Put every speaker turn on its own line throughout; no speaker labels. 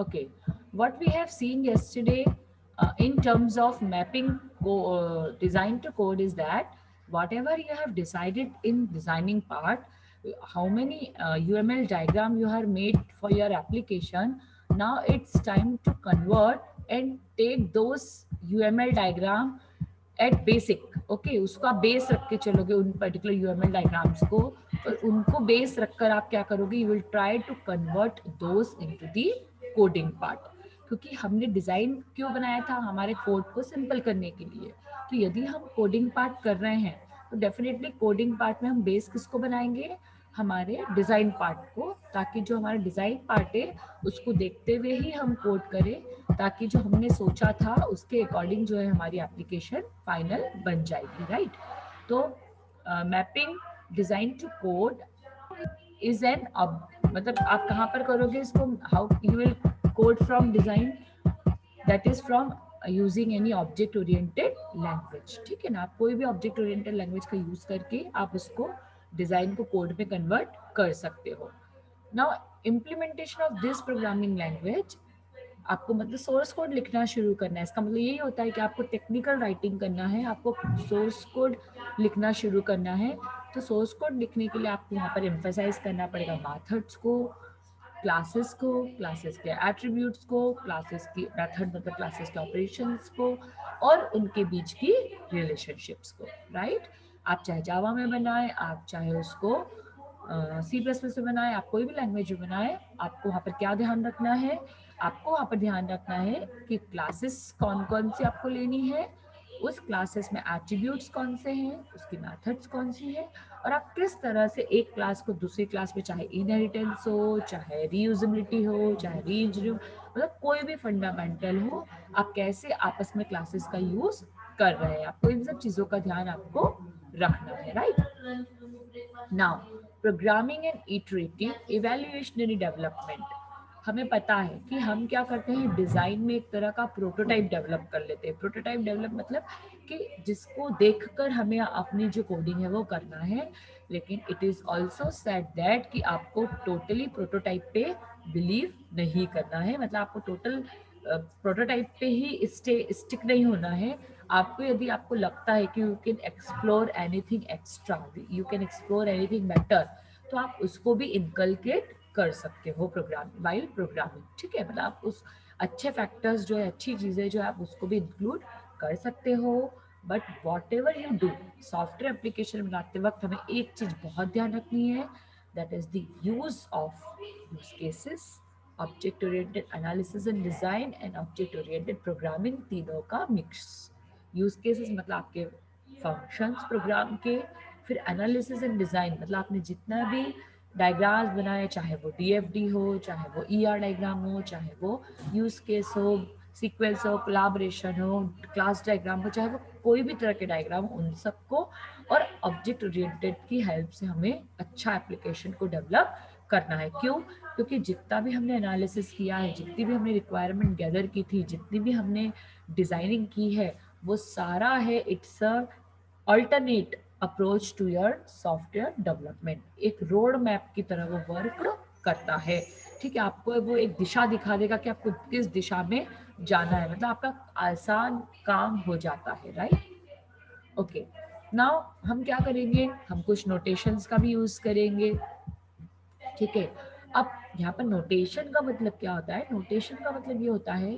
Okay, what we have seen yesterday in terms of mapping design to code is that whatever you have decided in designing part, how many UML diagram you have made for your application, now it's time to convert and take those UML diagram at basic okay उसको आप base रख के चलोगे उन particular UML diagrams को और उनको base रखकर आप क्या करोगे you will try to convert those into the coding part क्योंकि हमने डिजाइन क्यों बनाया था हमारे कोड को सिंपल करने के लिए तो यदि हम कोडिंग पार्ट कर रहे हैं तो डेफिनेटली कोडिंग पार्ट में हम बेस किसको बनाएंगे हमारे डिजाइन पार्ट को ताकि जो हमारा डिजाइन पार्ट है उसको देखते हुए ही हम कोड करें ताकि जो हमने सोचा था उसके अकॉर्डिंग जो है हमारी एप्लीकेशन फाइनल बन जाएगी राइट तो mapping design to code is an अब मतलब आप कहाँ पर करोगे इसको how you will code from design that is from using any object oriented language ठीक है ना आप कोई भी ऑब्जेक्ट ओरिएंटेड लैंग्वेज का यूज करके आप उसको डिजाइन को कोड में कन्वर्ट कर सकते हो now implementation of this programming language आपको मतलब सोर्स कोड लिखना शुरू करना है इसका मतलब यही होता है कि आपको टेक्निकल राइटिंग करना है आपको सोर्स कोड लिखना शुरू करना है तो सोर्स कोड लिखने के लिए आपको यहाँ पर एम्फेसाइज करना पड़ेगा मेथड्स को क्लासेस के एट्रीब्यूट्स को क्लासेस की मेथड मतलब क्लासेस के ऑपरेशंस को और उनके बीच की रिलेशनशिप्स को राइट आप चाहे जावा में बनाए आप चाहे उसको सी प्लस प्लस में बनाए आप कोई भी लैंग्वेज में बनाए आपको वहाँ पर क्या ध्यान रखना है आपको वहाँ पर ध्यान रखना है कि क्लासेस कौन कौन सी आपको लेनी है उस क्लासेस में एट्रीब्यूट्स कौन से हैं उसकी मेथड्स कौन सी है और आप किस तरह से एक क्लास को दूसरी क्लास में चाहे इनहेरिटेंस हो चाहे रीयूजेबिलिटी हो चाहे रीइंजीनियरिंग मतलब कोई भी फंडामेंटल हो आप कैसे आपस में क्लासेस का यूज कर रहे हैं आपको इन सब चीजों का ध्यान आपको रखना है right now programming and iterative evolutionary development हमें पता है कि हम क्या करते हैं डिजाइन में एक तरह का प्रोटोटाइप डेवलप कर लेते हैं प्रोटोटाइप डेवलप मतलब कि जिसको देखकर हमें अपनी जो कोडिंग है वो करना है लेकिन it is also said that कि आपको टोटली प्रोटोटाइप पे बिलीव नहीं करना है मतलब आपको टोटल प्रोटोटाइप पे ही स्टिक नहीं होना है आपको यदि आपको लगता है कि you can explore anything extra you can explore anything better तो आप उसको भी इनकलकेट कर सकते हो प्रोग्रामिंग वाइल प्रोग्रामिंग ठीक है मतलब आप उस अच्छे फैक्टर्स जो है अच्छी चीज़ें जो है आप उसको भी इंक्लूड कर सकते हो but what ever you do software application बनाते वक्त हमें एक चीज़ बहुत ध्यान रखनी है that is the use of use cases object oriented analysis and design and object oriented programming तीनों का मिक्स यूज केसेस मतलब आपके फंक्शंस प्रोग्राम के फिर एनालिसिस एंड डिजाइन मतलब आपने जितना भी डायग्राम्स बनाए चाहे वो डीएफडी हो चाहे वो ईआर डायग्राम हो चाहे वो यूज केस हो सीक्वेंस हो कोलैबोरेशन हो क्लास डायग्राम हो चाहे वो कोई भी तरह के डायग्राम हो उन सबको और ऑब्जेक्ट ओरिएंटेड की हेल्प से हमें अच्छा एप्लीकेशन को डेवलप करना है क्यों क्योंकि जितना भी हमने एनालिसिस किया है जितनी भी हमने रिक्वायरमेंट गैदर की थी जितनी भी हमने डिजाइनिंग की है वो सारा है it's a alternate approach to your software development एक रोड मैप की तरह वो वर्क करता है ठीक है आपको वो एक दिशा दिखा देगा कि आपको किस दिशा में जाना है मतलब आपका आसान काम हो जाता है राइट ओके नाउ हम क्या करेंगे हम कुछ नोटेशंस का भी यूज करेंगे ठीक है अब यहाँ पर नोटेशन का मतलब क्या होता है नोटेशन का मतलब ये होता है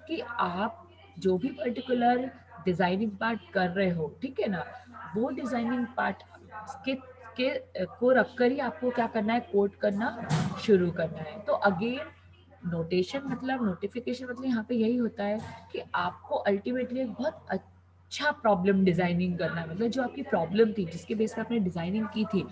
कि आप जो भी पर्टिकुलर डिजाइनिंग पार्ट कर रहे हो ठीक है ना वो डिजाइनिंग पार्ट के को रखकर ही आपको क्या करना है कोड करना शुरू करना है तो अगेन नोटेशन मतलब नोटिफिकेशन मतलब यहाँ पे यही होता है कि आपको अल्टीमेटली एक बहुत अच्छा प्रॉब्लम डिजाइनिंग करना है मतलब जो आपकी प्रॉब्लम थी जिसके बेस पे आपने डिजाइनिंग की थी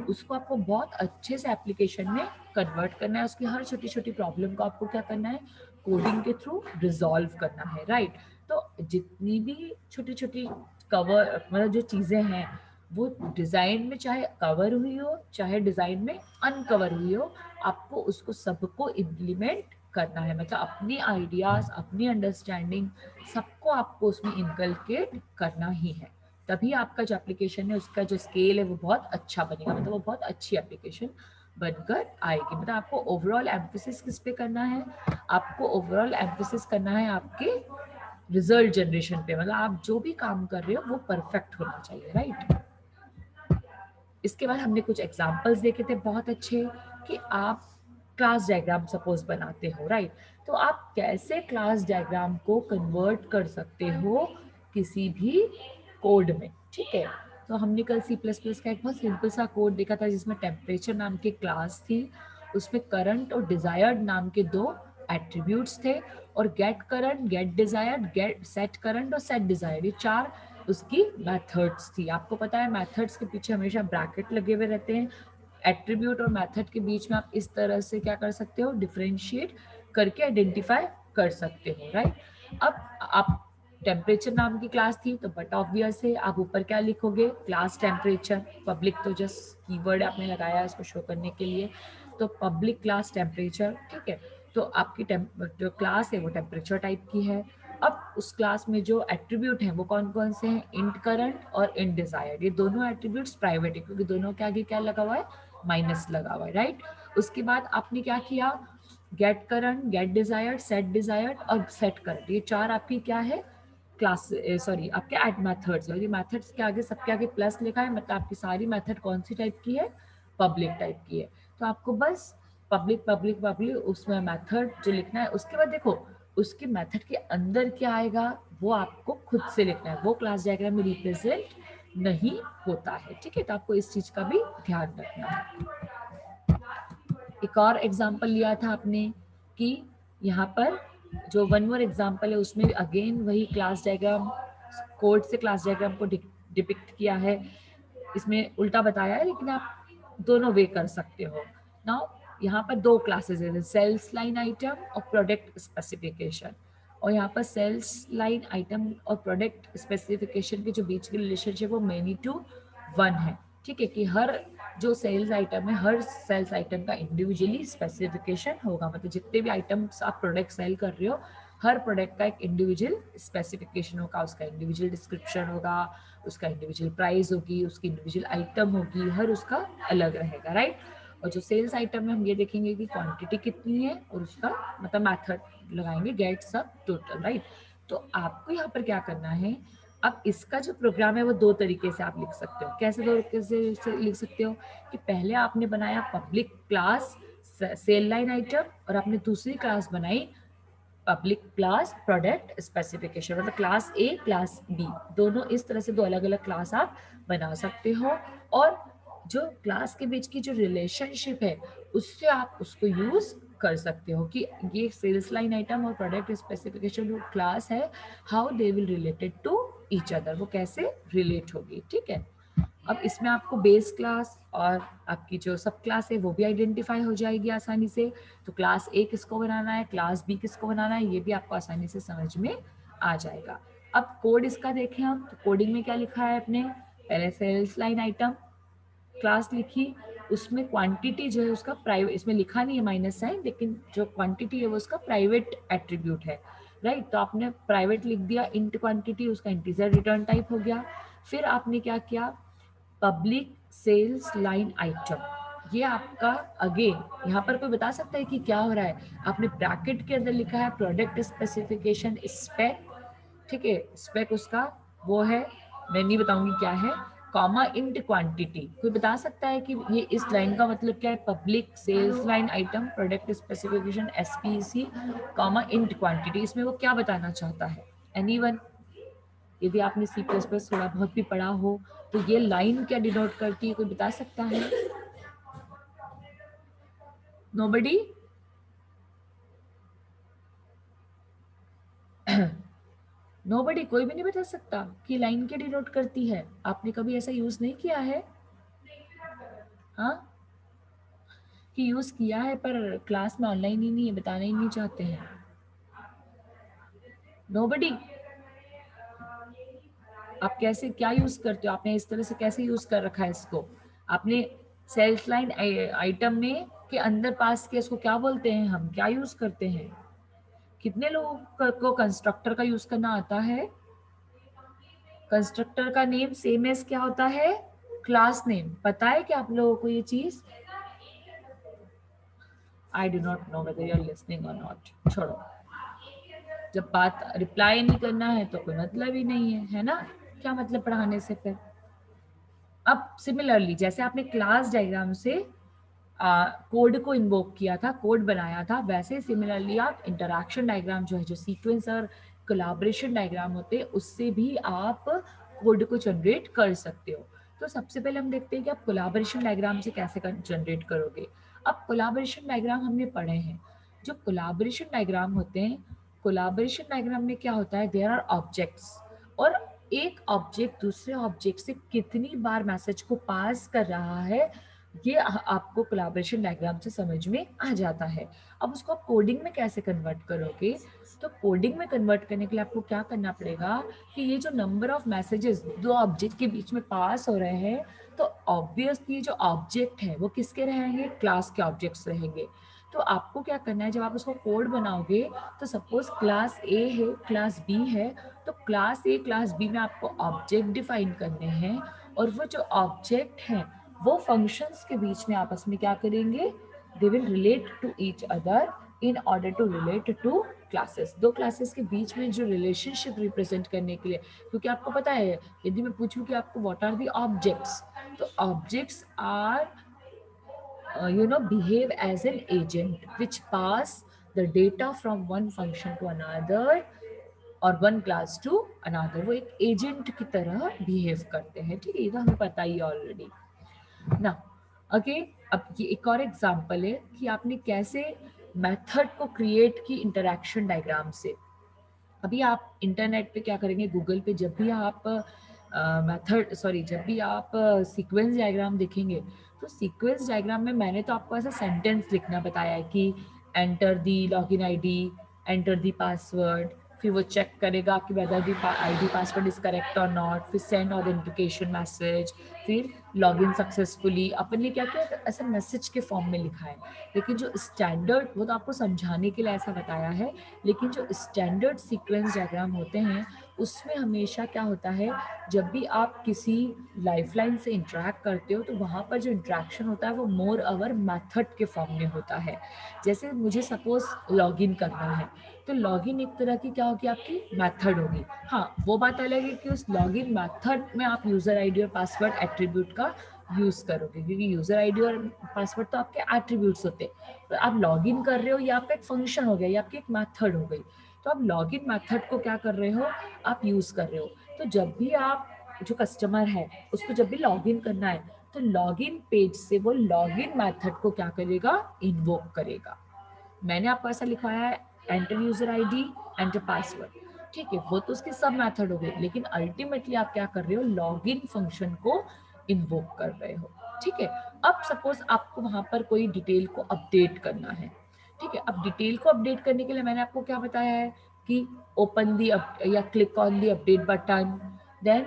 उसको आपको बहुत अच्छे से एप्लीकेशन में कन्वर्ट करना है उसकी हर छोटी छोटी प्रॉब्लम को आपको क्या करना है कोडिंग के थ्रू रिजॉल्व करना है राइट तो जितनी भी छोटी छोटी कवर मतलब जो चीजें हैं वो डिजाइन में चाहे कवर हुई हो चाहे डिजाइन में अनकवर हुई हो आपको उसको सबको इम्प्लीमेंट करना है मतलब अपनी आइडियाज अपनी अंडरस्टैंडिंग सबको आपको उसमें इनकलकेट करना ही है तभी आपका जो एप्लीकेशन है उसका जो स्केल है वो बहुत अच्छा बनेगा मतलब वो बहुत अच्छी एप्लीकेशन बनकर आएगी। मतलब आपको ओवरऑल एम्फेसिस किस पे करना है, आपको ओवरऑल एम्फेसिस करना है आपके रिजल्ट जनरेशन पे, मतलब आप जो भी काम कर रहे हो वो परफेक्ट होना चाहिए, राइट। इसके बाद हमने कुछ एग्जाम्पल्स देखे थे बहुत अच्छे कि आप क्लास डायग्राम सपोज बनाते हो, राइट। तो आप कैसे क्लास डायग्राम को कन्वर्ट कर सकते हो किसी भी कोड में, ठीक है। तो हमने कल C++ का एक बहुत सिंपल सा कोड देखा था जिसमें टेम्परेचर नाम की क्लास थी, उसमें करंट और डिजायर्ड नाम के दो एट्रीब्यूट्स थे, और get current, get desired, get set current और सेट डिजायर्ड, ये चार उसकी मेथड्स थी। आपको पता है मेथड्स के पीछे हमेशा ब्रैकेट लगे हुए रहते हैं। एट्रीब्यूट और मेथड के बीच में आप इस तरह से क्या कर सकते हो, डिफरेंशिएट करके आइडेंटिफाई कर सकते हो, राइट। अब आप टेम्परेचर नाम की क्लास थी तो बट ऑब्वियस है आप ऊपर क्या लिखोगे, क्लास टेम्परेचर, पब्लिक तो जस्ट कीवर्ड आपने लगाया इसको शो करने के लिए, तो पब्लिक क्लास टेम्परेचर, ठीक है। तो आपकी जो क्लास है वो टेम्परेचर टाइप की है। अब उस क्लास में जो एट्रीब्यूट हैं वो कौन कौन से हैं, इंट करंट और इंट डिजायर्ड, ये दोनों एट्रीब्यूट्स प्राइवेट है क्योंकि दोनों के आगे क्या लगा हुआ है, माइनस लगा हुआ है, राइट। उसके बाद आपने क्या किया, get current, get desired, set desired और सेट करंट, ये चार आपकी क्या है, क्लास सॉरी आपके एड मेथड्स, और ये मेथड्स के आगे सबके आगे प्लस लिखा है, मतलब आपकी सारी मेथड कौन सी टाइप की है, पब्लिक टाइप की है। तो आपको बस पब्लिक पब्लिक पब्लिक उसमें मेथड जो लिखना है, उसके बाद देखो उसके मेथड के अंदर क्या आएगा वो आपको खुद से लिखना है, वो क्लास डायग्राम में रिप्रेजेंट नहीं होता है, ठीक है। तो आपको इस चीज का भी ध्यान रखना है। एक और एग्जाम्पल लिया था आपने कि यहाँ पर जो वन मोर एग्जाम्पल है उसमें अगेन वही क्लास डायग्राम, कोड से क्लास डायग्राम को डिपिक्ट किया है, इसमें उल्टा बताया है लेकिन आप दोनों वे कर सकते हो। नाउ यहाँ पर दो क्लासेस है, सेल्स लाइन आइटम और प्रोडक्ट स्पेसिफिकेशन, और यहाँ पर सेल्स लाइन आइटम और प्रोडक्ट स्पेसिफिकेशन के जो बीच की रिलेशनशिप वो मेनी टू वन है, ठीक है। कि हर जो सेल्स आइटम है हर सेल्स आइटम का इंडिविजुअली स्पेसिफिकेशन होगा, मतलब जितने भी आइटम्स आप प्रोडक्ट सेल कर रहे हो हर प्रोडक्ट का एक इंडिविजुअल स्पेसिफिकेशन होगा, उसका इंडिविजुअल डिस्क्रिप्शन होगा, उसका इंडिविजुअल प्राइस होगी, उसकी इंडिविजुअल आइटम होगी, हर उसका अलग रहेगा, राइट। और जो सेल्स आइटम में हम ये देखेंगे कि क्वांटिटी कितनी है और उसका मतलब मेथड लगाएंगे गेट सब टोटल, राइट। तो आपको यहाँ पर क्या करना है, अब इसका जो प्रोग्राम है वो दो तरीके से आप लिख सकते हो, कैसे दो तरीके से लिख सकते हो कि पहले आपने बनाया public class sale line item और आपने दूसरी क्लास बनाई पब्लिक क्लास प्रोडक्ट स्पेसिफिकेशन, मतलब क्लास ए क्लास बी, दोनों इस तरह से दो अलग अलग क्लास आप बना सकते हो। और जो क्लास के बीच की जो रिलेशनशिप है उससे आप उसको यूज कर सकते हो कि ये सेल्स लाइन आइटम और प्रोडक्ट स्पेसिफिकेशन जो क्लास है how they will related to each other, वो कैसे रिलेट होगी, ठीक है। अब इसमें आपको बेस क्लास और आपकी जो सब क्लास है वो भी आइडेंटिफाई हो जाएगी आसानी से, तो क्लास ए किसको बनाना है, क्लास बी किसको बनाना है, ये भी आपको आसानी से समझ में आ जाएगा। अब कोड इसका देखें हम, तो कोडिंग में क्या लिखा है अपने, पहले सेल्स लाइन आइटम क्लास लिखी, उसमें क्वांटिटी जो है उसका प्राइवेट, इसमें लिखा नहीं है माइनस साइन, लेकिन जो क्वांटिटी है वो उसका प्राइवेट एट्रीब्यूट है, राइट। तो आपने प्राइवेट लिख दिया इंट क्वांटिटी, उसका इंटीजर रिटर्न टाइप हो गया। फिर आपने क्या किया, पब्लिक सेल्स लाइन आइटम, ये आपका अगेन यहाँ पर कोई बता सकता है कि क्या हो रहा है, आपने ब्रैकेट के अंदर लिखा है प्रोडक्ट स्पेसिफिकेशन स्पेक, ठीक है, स्पेक उसका वो है, मैं नहीं बताऊंगी क्या है, कॉमा इंट क्वांटिटी, कोई बता सकता है कि ये इस लाइन का मतलब क्या है, public sales line item product specification SPC comma int quantity, इसमें वो क्या बताना चाहता है, एनीवन। यदि आपने C++ थोड़ा बहुत भी पढ़ा हो तो ये लाइन क्या डिनोट करती है, कोई बता सकता है, नोबडी नोबडी, कोई भी नहीं बता सकता कि लाइन क्या डिनोट करती है, आपने कभी ऐसा यूज नहीं किया है, हाँ कि यूज किया है पर क्लास में ऑनलाइन ही नहीं है, बताना ही नहीं चाहते हैं, नोबडी। आप कैसे क्या यूज करते हो, आपने इस तरह से कैसे यूज कर रखा है इसको, आपने सेल्स लाइन आइटम में के अंदर पास के इसको क्या बोलते हैं, हम क्या यूज करते हैं, कितने लोगों को कंस्ट्रक्टर का यूज करना आता है, कंस्ट्रक्टर का नेम सेम एज क्या होता है, क्लास नेम, पता है क्या आप लोगों को ये चीज, I do not know whether you are listening और नॉट, छोड़ो। जब बात रिप्लाई नहीं करना है तो कोई मतलब ही नहीं है ना? क्या मतलब पढ़ाने से फिर? अब सिमिलरली जैसे आपने क्लास डायग्राम से कोड को इन्वोक किया था, कोड बनाया था, वैसे सिमिलरली आप इंटरैक्शन डायग्राम जो है, जो सीक्वेंस और कोलैबोरेशन डायग्राम होते हैं, उससे भी आप कोड को जनरेट कर सकते हो। तो सबसे पहले हम देखते हैं कि आप कोलैबोरेशन डायग्राम से कैसे जनरेट करोगे। अब कोलैबोरेशन डायग्राम हमने पढ़े हैं। जो कोलैबोरेशन डायग्राम होते हैं, कोलैबोरेशन डायग्राम में क्या होता है, देयर आर ऑब्जेक्ट्स, और एक ऑब्जेक्ट दूसरे ऑब्जेक्ट से कितनी बार मैसेज को पास कर रहा है, ये आपको कोलैबोरेशन डायग्राम से समझ में आ जाता है। अब उसको आप कोडिंग में कैसे कन्वर्ट करोगे? तो कोडिंग में कन्वर्ट करने के लिए आपको क्या करना पड़ेगा कि ये जो नंबर ऑफ मैसेजेस दो ऑब्जेक्ट के बीच में पास हो रहे हैं, तो ऑब्वियसली जो ऑब्जेक्ट है वो किसके रहेंगे? क्लास के ऑब्जेक्ट्स रहेंगे। तो आपको क्या करना है, जब आप उसको कोड बनाओगे, तो सपोज क्लास ए है, क्लास बी है, तो क्लास ए क्लास बी में आपको ऑब्जेक्ट डिफाइन करने हैं, और वो जो ऑब्जेक्ट हैं वो फंक्शंस के बीच में आपस में क्या करेंगे, they will relate to each other in order to relate to classes. दो क्लासेस के बीच में जो रिलेशनशिप रिप्रेजेंट करने के लिए, क्योंकि आपको पता है यदि मैं पूछूं कि आपको व्हाट आर दी ऑब्जेक्ट्स, तो objects are behave as an agent which pass the data from one function to another और वन क्लास टू अनदर। वो एक एजेंट की तरह बिहेव करते हैं, ठीक है, ये तो हमें पता ही ऑलरेडी ना। अगेन अब ये एक और एग्जांपल है कि आपने कैसे मेथड को क्रिएट की इंटरैक्शन डायग्राम से। अभी आप इंटरनेट पे क्या करेंगे, गूगल पे जब भी आप जब भी आप सीक्वेंस डायग्राम देखेंगे, तो सीक्वेंस डायग्राम में मैंने तो आपको ऐसा सेंटेंस लिखना बताया है कि enter the login ID, enter the password, फिर वो चेक करेगा कि weather the ID password is correct और नॉट, फिर सेंड ऑथेंटिकेशन मैसेज, फिर लॉगिन सक्सेसफुली। अपन ने क्या किया, ऐसे मैसेज के फॉर्म में लिखा है। लेकिन जो स्टैंडर्ड, वो तो आपको समझाने के लिए ऐसा बताया है, लेकिन जो स्टैंडर्ड सीक्वेंस डायग्राम होते हैं उसमें हमेशा क्या होता है, जब भी आप किसी लाइफलाइन से इंटरेक्ट करते हो, तो वहाँ पर जो इंटरेक्शन होता है वो मोर अवर मेथड के फॉर्म में होता है। जैसे मुझे सपोज लॉगिन करना है, तो लॉगिन एक तरह की क्या होगी, आपकी मेथड होगी। हाँ, वो बात अलग है कि उस लॉगिन मेथड में आप यूजर आईडी और पासवर्ड एट्रीब्यूट का यूज करोगे, क्योंकि यूजर आईडी और पासवर्ड तो आपके एट्रीब्यूट्स होते हैं। तो आप लॉगिन कर रहे हो, ये आपका एक फंक्शन हो गया, ये आपकी एक मेथड हो गई। तो आप लॉगिन मेथड को क्या कर रहे हो, आप यूज कर रहे हो। तो जब भी आप, जो कस्टमर है उसको जब भी लॉगिन करना है, तो लॉगिन पेज से वो लॉगिन मेथड को क्या करेगा, इन्वोक करेगा। मैंने आपको ऐसा लिखवाया है, enter user ID, enter password, ठीक है, वो तो उसके सब मेथड हो गए, लेकिन अल्टीमेटली आप क्या कर रहे हो, लॉगिन फंक्शन को इन्वोक कर रहे हो। ठीक है। अब सपोज आपको वहां पर कोई डिटेल को अपडेट करना है, ठीक है। अब डिटेल को अपडेट करने के लिए मैंने आपको क्या बताया है कि ओपन दी या click on the update button, then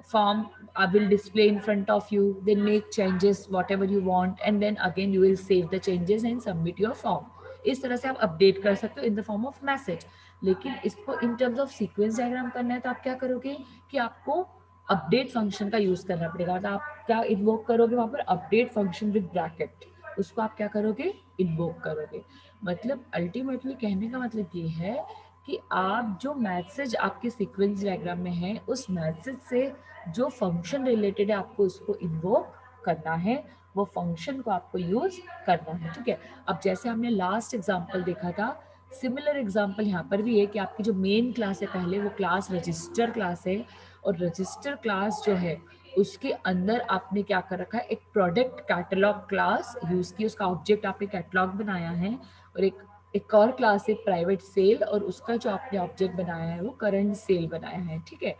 form will display in front of you, then make changes whatever you want, and then again you will save the changes and submit your form। इस तरह से आप update कर सकते हो in the form of message. लेकिन इसको in terms of sequence diagram करना है, तो आप क्या करोगे कि आपको अपडेट फंक्शन का यूज करना पड़ेगा। मतलब आप क्या इन्वोक करोगे वहां पर, अपडेट फंक्शन विद ब्रैकेट, उसको आप क्या करोगे, इन्वोक करोगे। मतलब अल्टीमेटली कहने का मतलब ये है कि आप जो मैसेज आपके सीक्वेंस डायग्राम में है, उस मैसेज से जो फंक्शन रिलेटेड है आपको उसको इन्वोक करना है, वो फंक्शन को आपको यूज करना है। ठीक है। अब जैसे हमने लास्ट एग्जांपल देखा था, सिमिलर एग्जांपल यहाँ पर भी है कि आपकी जो मेन क्लास है पहले, वो क्लास रजिस्टर क्लास है, और रजिस्टर क्लास जो है उसके अंदर आपने क्या कर रखा है, एक प्रोडक्ट कैटलॉग क्लास यूज की, उसका ऑब्जेक्ट आपने कैटलॉग बनाया है, और एक और क्लास है प्राइवेट सेल, और उसका जो आपने ऑब्जेक्ट बनाया है वो करंट सेल बनाया है। ठीक है।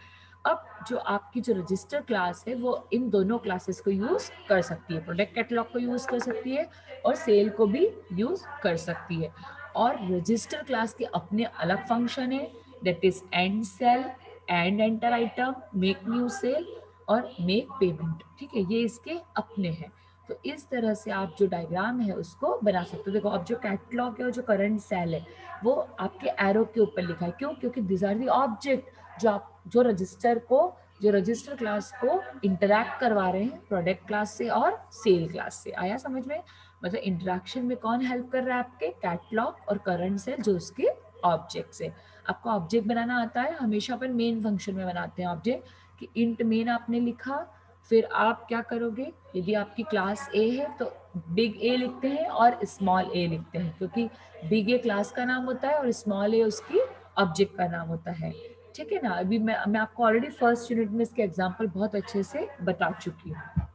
अब जो आपकी जो रजिस्टर क्लास है वो इन दोनों क्लासेस को यूज कर सकती है, प्रोडक्ट कैटलॉग को यूज कर सकती है और सेल को भी यूज कर सकती है। और रजिस्टर क्लास के अपने अलग फंक्शन है, that is end sale, and enter item, make new sale और मेक पेमेंट। ठीक है, ये इसके अपने हैं। तो इस तरह से आप जो डायग्राम है उसको बना सकते हो। देखो, अब जो कैटलॉग है और जो करंट सेल है वो आपके एरो के ऊपर लिखा है। क्यों? क्योंकि दिस आर दी ऑब्जेक्ट जो आप जो रजिस्टर क्लास को इंटरैक्ट करवा रहे हैं प्रोडक्ट क्लास से और सेल क्लास से। आया समझ में? मतलब इंटरेक्शन में कौन हेल्प कर रहा है आपके, कैटलॉग और करंट सेल जो उसके ऑब्जेक्ट्स है। आपको ऑब्जेक्ट बनाना आता है, हमेशा अपन मेन फंक्शन में बनाते हैं ऑब्जेक्ट कि इंट मेन आपने लिखा, फिर आप क्या करोगे, यदि आपकी क्लास ए है तो बिग ए लिखते हैं और स्मॉल ए लिखते हैं, क्योंकि बिग ए क्लास का नाम होता है और स्मॉल ए उसकी ऑब्जेक्ट का नाम होता है। ठीक है ना, अभी मैं आपको ऑलरेडी फर्स्ट यूनिट में इसके एग्जाम्पल बहुत अच्छे से बता चुकी हूँ।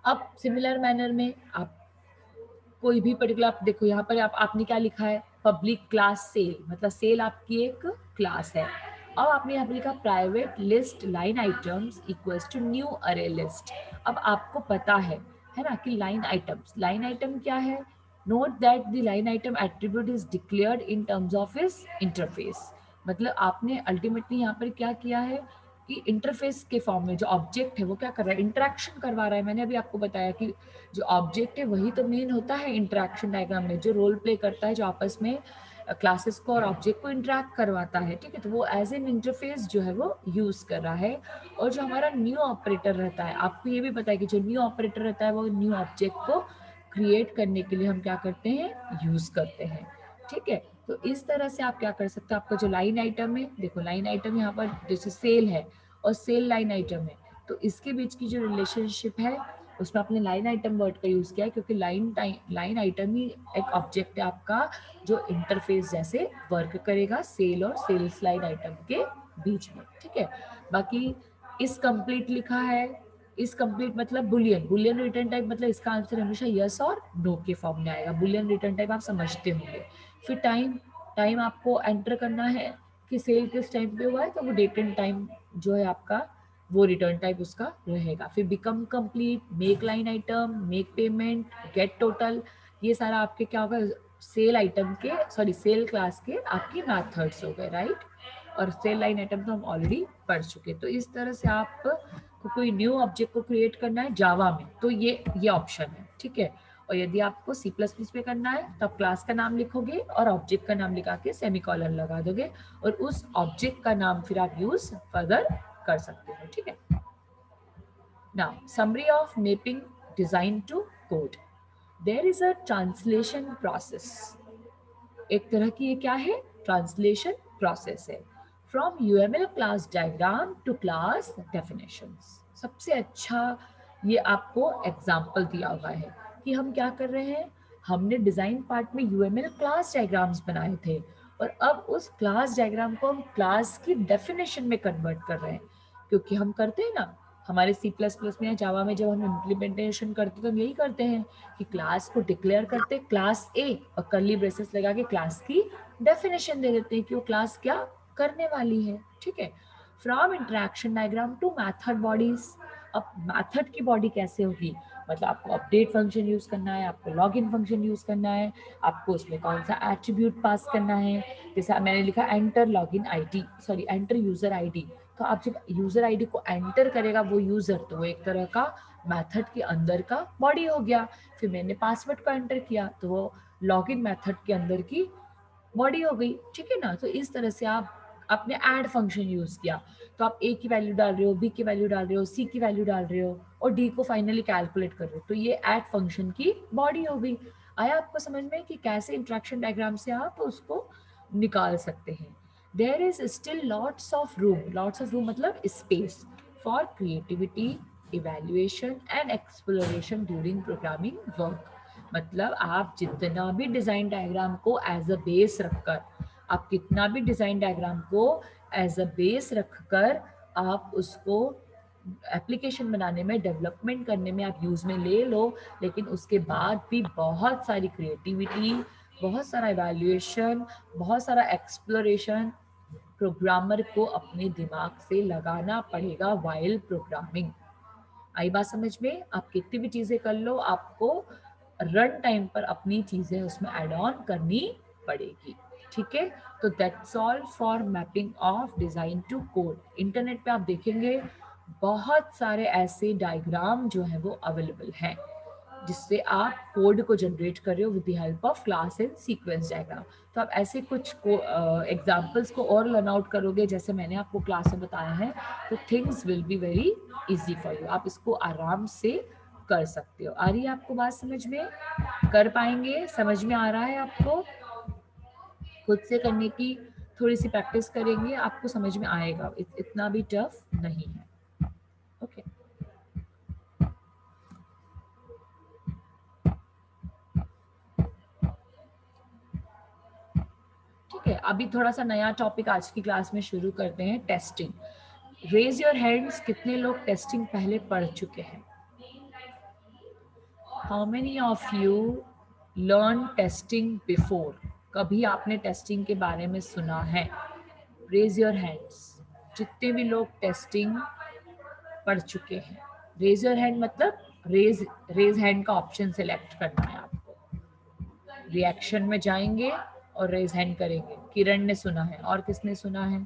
अब सिमिलर मैनर में आप कोई भी पर्टिकुलर, आप देखो यहाँ पर आपने क्या लिखा है, पब्लिक क्लास सेल, मतलब सेल आपकी एक क्लास है। अब आपने यहाँ पे लिखा private list line items equals to new array list. अब आपको पता है ना कि लाइन आइटम्स, लाइन आइटम क्या है, note that the line item attribute is declared in terms of इस इंटरफेस। मतलब आपने अल्टीमेटली यहाँ पर क्या किया है कि इंटरफेस के फॉर्म में जो ऑब्जेक्ट है वो क्या कर रहा है, इंटरेक्शन करवा रहा है। मैंने अभी आपको बताया कि जो ऑब्जेक्ट है वही तो मेन होता है इंटरेक्शन डायग्राम में, जो रोल प्ले करता है, जो आपस में क्लासेस को और ऑब्जेक्ट को इंटरेक्ट करवाता है। ठीक है, तो वो एज एन इंटरफेस जो है वो यूज कर रहा है। और जो हमारा न्यू ऑपरेटर रहता है, आपको ये भी पता है कि जो न्यू ऑपरेटर रहता है वो न्यू ऑब्जेक्ट को क्रिएट करने के लिए हम क्या करते हैं, यूज करते हैं। ठीक है, तो इस तरह से आप क्या कर सकते हो, आपका जो लाइन आइटम है, देखो लाइन आइटम यहाँ पर जैसे सेल है और सेल लाइन आइटम है, तो इसके बीच की जो रिलेशनशिप है उसमें आपने लाइन आइटम वर्ड का यूज किया है, क्योंकि लाइन आइटम ही एक ऑब्जेक्ट है आपका जो इंटरफेस जैसे वर्क करेगा सेल और सेल्स लाइन आइटम के बीच में। ठीक है, बाकी इस कंप्लीट लिखा है, इस कंप्लीट मतलब बुलियन, बुलियन रिटर्न टाइप मतलब इसका आंसर हमेशा यस और नो के फॉर्म में आएगा। बुलियन रिटर्न टाइप आप समझते होंगे। फिर टाइम, टाइम आपको एंटर करना है कि सेल किस टाइम पे हुआ है, तो वो डेट एंड टाइम जो है आपका वो रिटर्न टाइप उसका रहेगा। फिर become complete, make line item, make payment, get total, ये सारा आपके क्या होगा, सेल आइटम के, सॉरी सेल क्लास के आपके मेथड्स हो गए, राइट। और सेल लाइन आइटम तो हम ऑलरेडी पढ़ चुके। तो इस तरह से आप को कोई न्यू ऑब्जेक्ट को क्रिएट करना है जावा में तो ये ऑप्शन है। ठीक है, और यदि आपको सी प्लस प्लस पे करना है तो आप क्लास का नाम लिखोगे और ऑब्जेक्ट का नाम लिखा के सेमीकोलन लगा दोगे और उस ऑब्जेक्ट का नाम फिर आप यूज फर्दर कर सकते हो। ठीक है, now summary of mapping design to code. There is a translation process, एक तरह की ये क्या है, ट्रांसलेशन प्रोसेस है, from UML class diagram to class definitions. सबसे अच्छा ये आपको एग्जाम्पल दिया हुआ है कि हम क्या कर रहे हैं, हमने डिजाइन पार्ट में यूएमएल क्लास डायग्राम्स बनाए थे और अब उस क्लास डायग्राम को हम क्लास की डेफिनेशन में कन्वर्ट कर रहे हैं। क्योंकि हम करते हैं ना हमारे सी प्लस प्लस में या जावा में, जब हम इम्प्लीमेंटेशन करते तो हम यही करते हैं कि क्लास को डिक्लेयर करते क्लास ए और कर्ली ब्रेसेस लगा के क्लास की डेफिनेशन दे देते हैं कि वो क्लास क्या करने वाली है। ठीक है, from interaction diagram to method bodies. अब मैथड की बॉडी कैसे होगी, मतलब आपको अपडेट फंक्शन यूज करना है, आपको लॉग इन फंक्शन यूज करना है, आपको उसमें कौन सा एट्रीब्यूट पास करना है। जैसे मैंने लिखा enter log in I D, sorry enter user I D, तो आप जब यूजर आईडी को एंटर करेगा वो यूजर, तो वो एक तरह का मेथड के अंदर का बॉडी हो गया। फिर मैंने पासवर्ड को एंटर किया तो वो लॉगिन मेथड के अंदर की बॉडी हो गई। ठीक है ना, तो इस तरह से आप आपने ऐड फंक्शन यूज किया, तो आप ए की वैल्यू डाल रहे हो, बी की वैल्यू डाल रहे हो, सी की वैल्यू डाल रहे हो और डी को फाइनली कैलकुलेट कर रहे हो, तो ये ऐड फंक्शन की बॉडी हो गई। आया आपको समझ में कि कैसे इंट्रैक्शन डायग्राम से आप उसको निकाल सकते हैं। There is still lots of room मतलब space for creativity, evaluation and exploration during programming work. मतलब आप जितना भी डिजाइन डायग्राम को एज अ बेस रखकर, आप कितना भी डिजाइन डायग्राम को एज अ बेस रखकर आप उसको एप्लीकेशन बनाने में, डेवलपमेंट करने में आप यूज में ले लो, लेकिन उसके बाद भी बहुत सारी क्रिएटिविटी, बहुत सारा इवैल्यूएशन, बहुत सारा एक्सप्लोरेशन प्रोग्रामर को अपने दिमाग से लगाना पड़ेगा वाइल प्रोग्रामिंग। आई बात समझ में, आप कितनी भी चीजें कर लो, आपको रन टाइम पर अपनी चीजें उसमें ऐड ऑन करनी पड़ेगी। ठीक है, तो that's all for mapping of design to code. Internet पे आप देखेंगे बहुत सारे ऐसे डायग्राम जो है वो अवेलेबल हैं जिससे आप कोड को जनरेट कर रहे हो with the help of class and sequence diagram. तो आप ऐसे कुछ एग्जाम्पल्स को और लर्न आउट करोगे जैसे मैंने आपको क्लास में बताया है, तो things will be very easy for you. आप इसको आराम से कर सकते हो। आ रही है आपको बात समझ में? कर पाएंगे? समझ में आ रहा है आपको? खुद से करने की थोड़ी सी प्रैक्टिस करेंगे, आपको समझ में आएगा, इतना भी टफ नहीं है। ओके, ठीक है। अभी थोड़ा सा नया टॉपिक आज की क्लास में शुरू करते हैं, टेस्टिंग। रेज योर हैंड्स, कितने लोग टेस्टिंग पहले पढ़ चुके हैं? How many of you learn testing before? कभी आपने टेस्टिंग के बारे में सुना है? रेज योर हैंड्स, जितने भी लोग टेस्टिंग पढ़ चुके हैं। रेज योर हैंड मतलब रेज हैंड का ऑप्शन सिलेक्ट करना है आपको। रिएक्शन में जाएंगे और रेज हैंड करेंगे। किरण ने सुना है, और किसने सुना है?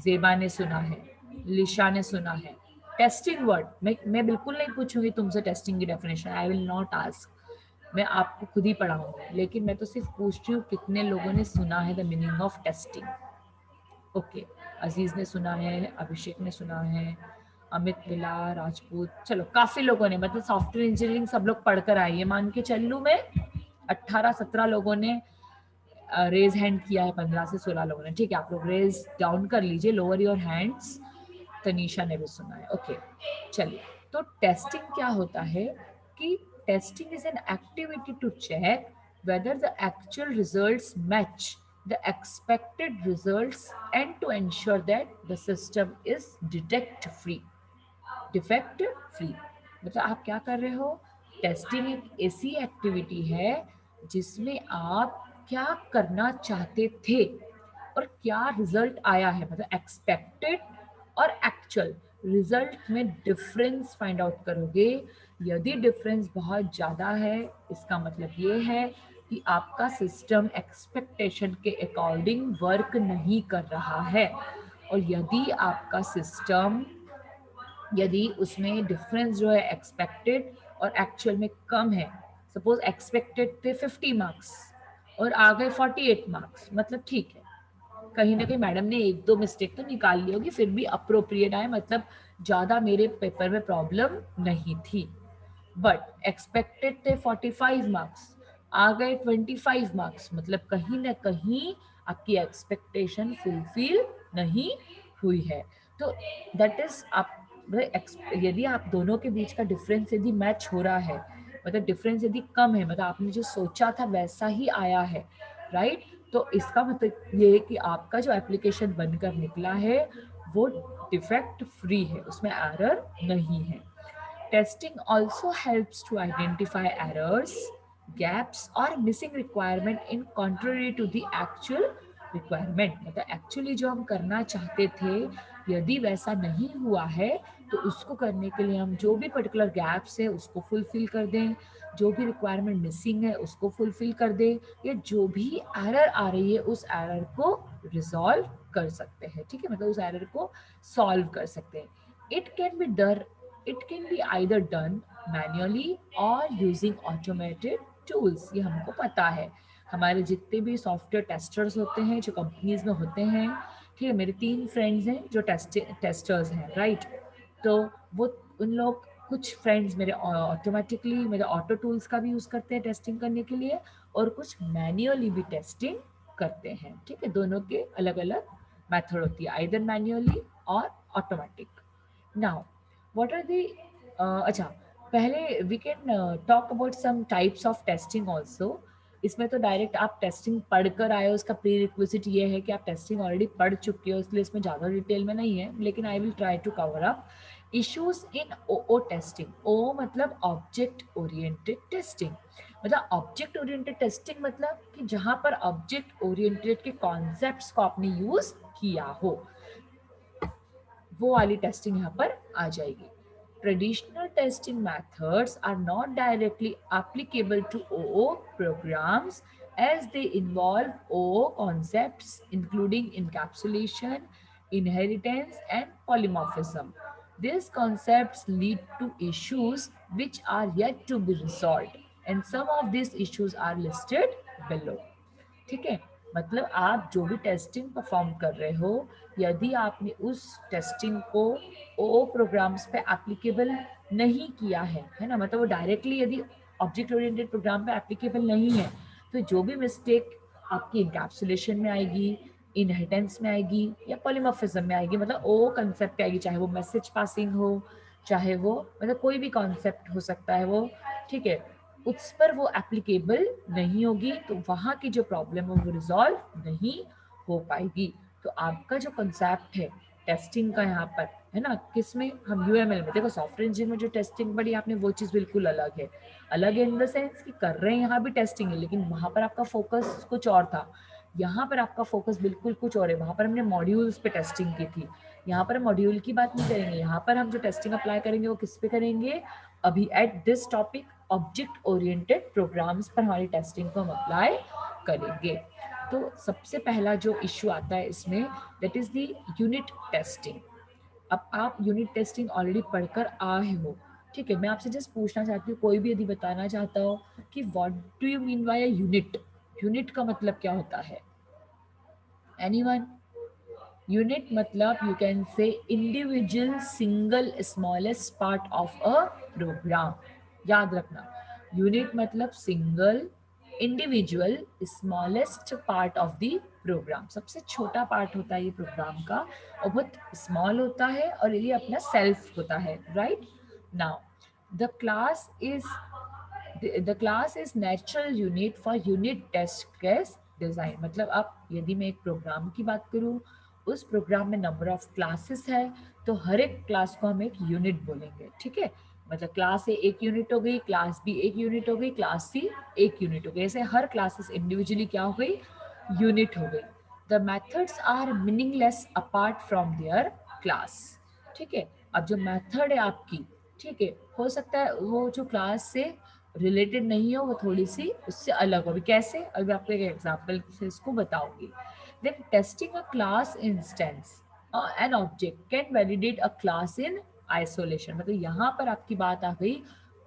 जेबा ने सुना है, लिशा ने सुना है। टेस्टिंग वर्ड, मैं बिल्कुल नहीं पूछूंगी तुमसे टेस्टिंग की definition, I will not ask, मैं आपको खुद ही पढ़ाऊंगी, लेकिन मैं तो सिर्फ पूछ रही हूँ कितने लोगों ने सुना है the meaning of testing. Okay, Aziz ने सुना है, अभिषेक ने सुना है, अमित विला राजपूत, चलो काफी लोगों ने, मतलब सॉफ्टवेयर इंजीनियरिंग सब लोग पढ़कर आए, ये मान के चल लूं मैं। 18-17 लोगों ने रेज हैंड किया है, 15 से 16 लोगों ने। ठीक है, आप लोग रेज डाउन कर लीजिए, लोअर योर हैंड्स। तनीषा ने भी सुना है। ओके, चलिए। तो टेस्टिंग क्या होता है कि testing is an activity to check whether the actual results match the expected results and to ensure that the system is defect free। मतलब आप क्या कर रहे हो? टेस्टिंग एक ऐसी एक्टिविटी है जिसमें आप क्या करना चाहते थे और क्या रिजल्ट आया है, मतलब एक्सपेक्टेड और एक्चुअल रिजल्ट में डिफरेंस फाइंड आउट करोगे। यदि डिफरेंस बहुत ज़्यादा है, इसका मतलब ये है कि आपका सिस्टम एक्सपेक्टेशन के अकॉर्डिंग वर्क नहीं कर रहा है। और यदि उसमें डिफरेंस जो है एक्सपेक्टेड और एक्चुअल में कम है, सपोज एक्सपेक्टेड थे 50 मार्क्स और आ गए 48 मार्क्स, मतलब ठीक है, कहीं ना कहीं मैडम ने एक दो मिस्टेक तो निकाल ली होगी, फिर भी अप्रोप्रिएट आए, मतलब ज़्यादा मेरे पेपर में प्रॉब्लम नहीं थी। बट एक्सपेक्टेड थे 45 मार्क्स, आ गए 25 मार्क्स, मतलब कहीं ना कहीं आपकी एक्सपेक्टेशन फुलफिल नहीं हुई है। तो दैट इज आप, यदि आप दोनों के बीच का डिफरेंस यदि मैच हो रहा है, मतलब डिफरेंस यदि कम है, मतलब आपने जो सोचा था वैसा ही आया है, राइट, तो इसका मतलब ये है कि आपका जो एप्लीकेशन बनकर निकला है वो डिफेक्ट फ्री है, उसमें एरर नहीं है। Testing also helps to identify errors, gaps or missing requirement in contrary to the actual requirement। मतलब एक्चुअली जो हम करना चाहते थे यदि वैसा नहीं हुआ है तो उसको करने के लिए हम जो भी पर्टिकुलर गैप्स है उसको फुलफिल कर दें, जो भी रिक्वायरमेंट मिसिंग है उसको फुलफिल कर दें, या जो भी एरर आ रही है उस एरर को रिजॉल्व कर सकते हैं। ठीक है, मतलब उस एरर को सॉल्व कर सकते हैं। इट कैन बी डर It can be either done manually or using automated tools। ये हमको पता है, हमारे जितने भी सॉफ्टवेयर टेस्टर्स होते हैं जो कंपनीज में होते हैं, ठीक है, मेरे 3 फ्रेंड्स हैं जो टेस्टर्स हैं, राइट, तो वो उन लोग, कुछ फ्रेंड्स मेरे ऑटोमेटिकली मेरे ऑटो टूल्स का भी यूज़ करते हैं टेस्टिंग करने के लिए, और कुछ मैन्युअली भी टेस्टिंग करते हैं। ठीक है, दोनों के अलग अलग मेथड होती है, आइदर मैन्युअली और automatic. Now what are the अच्छा, पहले we can talk about some types of testing also. इसमें तो डायरेक्ट आप टेस्टिंग पढ़कर आए हो, उसका प्री रिक्विजिट ये है कि आप टेस्टिंग ऑलरेडी पढ़ चुके हो, इसलिए इसमें ज़्यादा डिटेल में नहीं है, लेकिन I will try to cover up issues in O testing. O मतलब ऑब्जेक्ट ओरिएंटेड टेस्टिंग। मतलब ऑब्जेक्ट ओरिएंटेड टेस्टिंग मतलब कि जहाँ पर ऑब्जेक्ट ओरिएंटेड के कॉन्सेप्ट्स को आपने यूज किया हो, वो वाली टेस्टिंग यहाँ पर आ जाएगी। Traditional testing methods are not directly applicable to OO programs as they involve OO concepts including encapsulation, inheritance, and polymorphism. These concepts lead to issues which are yet to be resolved, and some of these issues are listed below। ठीक है, मतलब आप जो भी testing perform कर रहे हो, यदि आपने उस टेस्टिंग को ओ प्रोग्राम्स पे एप्लीकेबल नहीं किया है ना, मतलब वो डायरेक्टली यदि ऑब्जेक्ट ओरिएंटेड प्रोग्राम पे एप्लीकेबल नहीं है, तो जो भी मिस्टेक आपकी इनकैप्सुलेशन में आएगी, इनहेरिटेंस में आएगी या पॉलीमॉर्फिज्म में आएगी, मतलब ओ कंसेप्ट पे आएगी, चाहे वो मैसेज पासिंग हो, चाहे वो मतलब कोई भी कॉन्सेप्ट हो सकता है वो, ठीक है, उस पर वो एप्लीकेबल नहीं होगी, तो वहाँ की जो प्रॉब्लम है वो रिजॉल्व नहीं हो पाएगी। तो आपका जो कंसेप्ट है टेस्टिंग का यहाँ पर, है ना, किसमें, हम यूएमएल में, देखो सॉफ्टवेयर इंजीनियर में जो टेस्टिंग पढ़ी आपने वो चीज़ बिल्कुल अलग है। अलग है इन द सेंस कि कर रहे हैं यहाँ भी टेस्टिंग है, लेकिन वहाँ पर आपका फोकस कुछ और था, यहाँ पर आपका फोकस बिल्कुल कुछ और है। वहाँ पर हमने मॉड्यूल्स पे टेस्टिंग की थी, यहाँ पर हम मॉड्यूल की बात नहीं करेंगे। यहाँ पर हम जो टेस्टिंग अप्लाई करेंगे वो किस पे करेंगे, अभी at this topic object oriented programs पर हमारी टेस्टिंग को हम अप्लाई करेंगे। तो सबसे पहला जो इश्यू आता है इसमें, that is the unit testing. अब आप यूनिट टेस्टिंग ऑलरेडी पढ़कर आए हो, ठीक है, मैं आपसे जस्ट पूछना चाहती हूँ, कोई भी यदि बताना चाहता हो कि what do you mean by unit, unit का मतलब क्या होता है, एनीवन? यूनिट मतलब you can say individual single smallest part of a program. याद रखना, यूनिट मतलब single individual smallest part of the program, सबसे छोटा पार्ट होता है ये प्रोग्राम का, और बहुत स्मॉल होता है, और ये अपना सेल्फ होता है, right? Now the class is the class is natural unit for unit test case design. मतलब आप, यदि मैं एक प्रोग्राम की बात करूं, उस प्रोग्राम में नंबर ऑफ क्लासेस है, तो हर एक क्लास को हम एक यूनिट बोलेंगे, ठीक है? मतलब क्लास ए एक यूनिट हो गई, क्लास बी एक यूनिट हो गई, क्लास सी एक यूनिट हो गई, ऐसे हर क्लासेस इंडिविजुअली क्या हो गई, यूनिट हो गई। The methods are meaningless apart from their class, ठीक है? अब जो मेथड है आपकी, ठीक है, हो सकता है वो जो क्लास से रिलेटेड नहीं हो, वो थोड़ी सी उससे अलग हो। कैसे, अभी आपको एक एग्जांपल से इसको बताऊंगी। Then testing a class instance an object can validate a class in isolation. मतलब यहाँ पर आपकी बात आ गई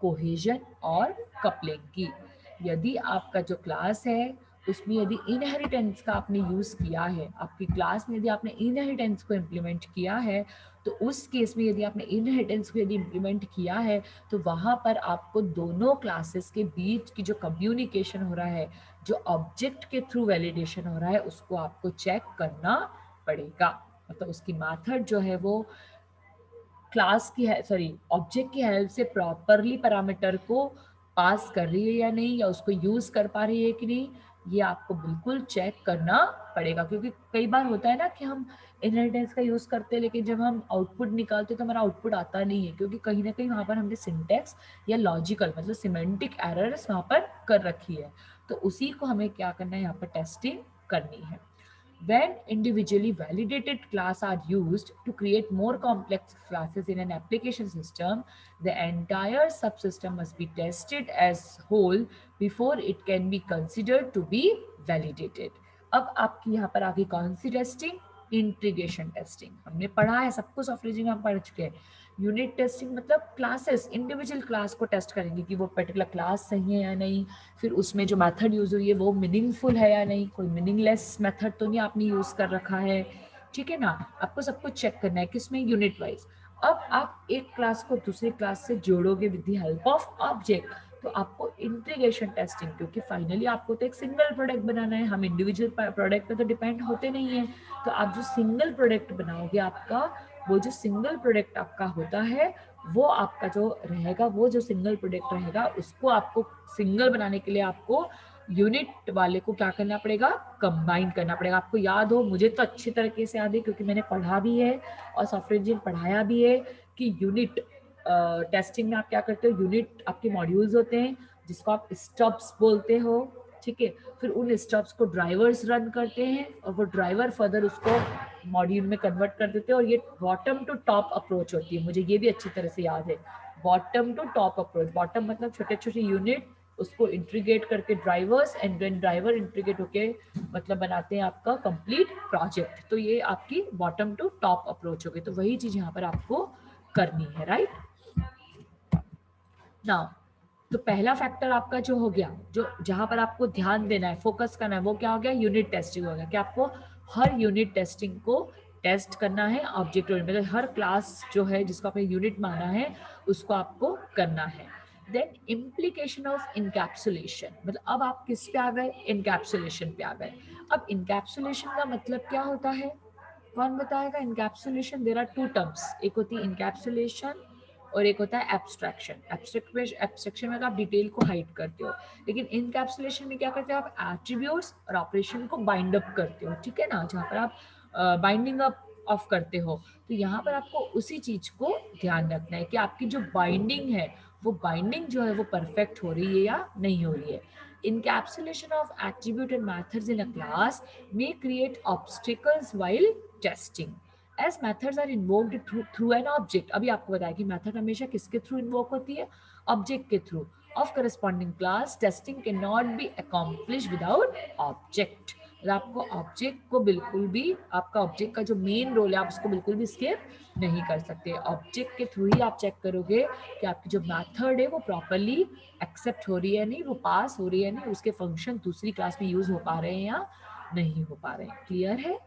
कोहेजन और कपलिंग की। यदि आपका जो क्लास है उसमें यदि इनहेरिटेंस का आपने यूज किया है, आपकी क्लास में यदि आपने इनहेरिटेंस को इम्प्लीमेंट किया है, तो उस केस में यदि आपने इनहेरिटेंस को यदि इम्प्लीमेंट किया है, तो वहां पर आपको दोनों क्लासेस के बीच की जो कम्युनिकेशन हो रहा है, जो ऑब्जेक्ट के थ्रू वैलिडेशन हो रहा है, उसको आपको चेक करना पड़ेगा। मतलब उसकी मेथड जो है वो क्लास की है, सॉरी, ऑब्जेक्ट की हेल्प से प्रॉपरली पैरामीटर को पास कर रही है या नहीं, या उसको यूज कर पा रही है कि नहीं, ये आपको बिल्कुल चेक करना पड़ेगा। क्योंकि कई बार होता है ना कि हम इनहेरिटेंस का यूज करते हैं, लेकिन जब हम आउटपुट निकालते हैं तो हमारा आउटपुट आता नहीं है, क्योंकि कहीं ना कहीं वहां पर हमने सिंटेक्स या लॉजिकल मतलब सिमेंटिक एरर्स वहां पर कर रखी है। तो उसी को हमें क्या करना है, यहाँ पर टेस्टिंग करनी है। When individually validated classes are used to create more complex classes in an application system, the entire subsystem must be tested as whole before it can be considered to be validated. अब आपकी यहाँ पर आगे कौन सी testing, integration testing. हमने पढ़ा है सब कुछ, सॉफ्टवेयर इंजीनियरिंग हम पढ़ चुके हैं। यूनिट टेस्टिंग मतलब क्लासेस, इंडिविजुअल क्लास को टेस्ट करेंगे कि वो पर्टिकुलर क्लास सही है या नहीं, फिर उसमें जो मेथड यूज हुई है वो मीनिंगफुल है या नहीं, कोई मीनिंगलेस मेथड तो नहीं आपने यूज कर रखा है, ठीक है ना? आपको सब कुछ चेक करना है किसमें, यूनिट वाइज। अब आप एक क्लास को दूसरी क्लास से जोड़ोगे with the help of object, तो आपको इंटीग्रेशन टेस्टिंग, क्योंकि फाइनली आपको तो एक सिंगल प्रोडक्ट बनाना है, हम इंडिविजुअल प्रोडक्ट पे तो डिपेंड होते नहीं है। तो आप जो सिंगल प्रोडक्ट बनाओगे, आपका वो जो सिंगल प्रोडक्ट आपका होता है, वो आपका जो रहेगा, वो जो सिंगल प्रोडक्ट रहेगा, उसको आपको सिंगल बनाने के लिए आपको यूनिट वाले को क्या करना पड़ेगा, कंबाइन करना पड़ेगा। आपको याद हो, मुझे तो अच्छी तरीके से याद है क्योंकि मैंने पढ़ा भी है और सॉफ्टवेयर इंजीनियर पढ़ाया भी है कि यूनिट टेस्टिंग में आप क्या करते हो, यूनिट आपके मॉड्यूल्स होते हैं जिसको आप स्टब्स बोलते हो, ठीक है? फिर उन स्टब्स को ड्राइवर्स रन करते हैं और वो ड्राइवर फर्दर उसको मॉड्यूल में कन्वर्ट कर देते हैं, और ये बॉटम टू टॉप अप्रोच होती है। मुझे ये भी अच्छी तरह से याद है, bottom to top approach. Bottom मतलब छोटे छोटे यूनिट, उसको इंटीग्रेट करके drivers, and then driver integrate होके मतलब बनाते हैं आपका कंप्लीट प्रोजेक्ट। तो ये आपकी बॉटम टू टॉप अप्रोच हो गई। तो वही चीज यहाँ पर आपको करनी है, राइट? नाउ तो पहला फैक्टर आपका जो हो गया, जो जहां पर आपको ध्यान देना है, फोकस करना है, वो क्या हो गया, यूनिट टेस्टिंग हो गया कि आपको हर यूनिट टेस्टिंग को टेस्ट करना है ऑब्जेक्ट ओरिएंटेड, मतलब हर क्लास जो है जिसको आपने यूनिट माना है उसको आपको करना है। देन इम्प्लीकेशन ऑफ इनकैप्सुलेशन, मतलब अब आप किस पे आ गए, इनकैप्सुलेशन पे आ गए। अब इनकैप्सुलेशन का मतलब क्या होता है, कौन बताएगा। Encapsulation, there are two terms, एक होती है इनकैप्सुलेशन और एक होता है एब्स्ट्रैक्शन। एब्स्ट्रैक्शन में आप डिटेल को हाइड करते हो, लेकिन इनकैप्सुलेशन में क्या करते हो, आप एट्रीब्यूट्स और ऑपरेशन को बाइंड अप करते हो, ठीक है ना, जहाँ पर आप बाइंडिंग अप ऑफ करते हो। तो यहाँ पर आपको उसी चीज को ध्यान रखना है कि आपकी जो बाइंडिंग है, वो बाइंडिंग जो है वो परफेक्ट हो रही है या नहीं हो रही है। Encapsulation of attribute and methods in a class may create obstacles while testing. As methods are invoked through an object. अभी आपको बताया कि मेथड हमेशा किसके थ्रू इन्वोक होती है, ऑब्जेक्ट के through of corresponding class. Testing cannot be accomplished without object. आपको ऑब्जेक्ट को बिल्कुल भी, आपका ऑब्जेक्ट का जो मेन रोल है आप उसको बिल्कुल भी स्किप नहीं कर सकते। ऑब्जेक्ट के थ्रू ही आप चेक करोगे कि आपकी जो मेथड है वो प्रॉपरली एक्सेप्ट हो रही है नहीं, वो पास हो रही है नहीं, उसके फंक्शन दूसरी क्लास में यूज हो पा रहे हैं या नहीं हो पा रहे हैं। क्लियर है।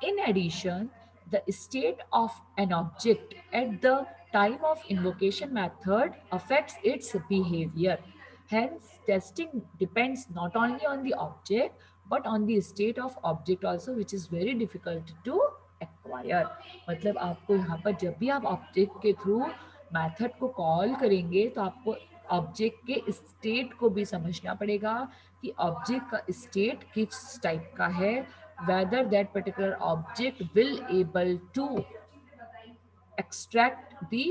In addition, the state of an object at the time of invocation method affects its behavior. Hence, testing depends not only on the object but on the state of object also, which is very difficult to acquire. मतलब आपको यहाँ पर जब भी आप object के through method को call करेंगे तो आपको ऑब्जेक्ट के स्टेट को भी समझना पड़ेगा कि ऑब्जेक्ट का स्टेट किस टाइप का है, whether that particular object will able to extract the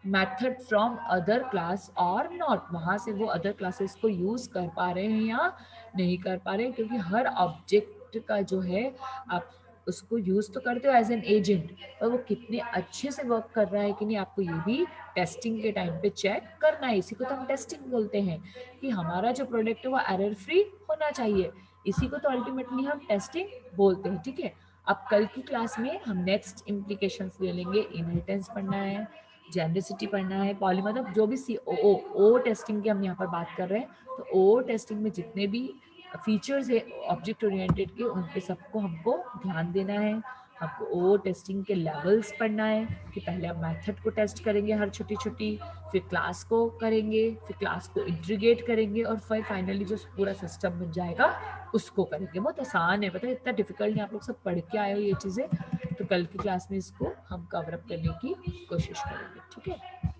method from other class or not, वहां से वो अदर क्लासेस को यूज कर पा रहे हैं या नहीं कर पा रहे हैं, क्योंकि हर ऑब्जेक्ट का जो है आप उसको यूज तो करते हो एज एन एजेंट, और वो कितने अच्छे से वर्क कर रहा है कि नहीं आपको ये भी टेस्टिंग के टाइम पे चेक करना है। इसी को तो हम टेस्टिंग बोलते हैं कि हमारा जो प्रोडक्ट है वो एरर फ्री होना चाहिए, इसी को तो अल्टीमेटली हम टेस्टिंग बोलते हैं। ठीक है, अब कल की क्लास में हम नेक्स्ट इम्प्लीकेशंस ले लेंगे। इनहेरिटेंस पढ़ना है, जेनरिसिटी पढ़ना है, पॉली, मतलब जो भी सी ओ टेस्टिंग की हम यहाँ पर बात कर रहे हैं, तो ओ टेस्टिंग में जितने भी फीचर्स है ऑब्जेक्ट ओरिएंटेड के, उन पे सबको हमको ध्यान देना है। आपको ओ टेस्टिंग के लेवल्स पढ़ना है कि पहले आप मेथड को टेस्ट करेंगे हर छोटी छोटी, फिर क्लास को करेंगे, फिर क्लास को इंटीग्रेट करेंगे, और फिर फाइनली जो पूरा सिस्टम बन जाएगा उसको करेंगे। बहुत आसान है, पता है, इतना डिफिकल्ट नहीं। आप लोग सब पढ़ के आए हो ये चीज़ें, तो कल की क्लास में इसको हम कवर अप करने की कोशिश करेंगे। ठीक है।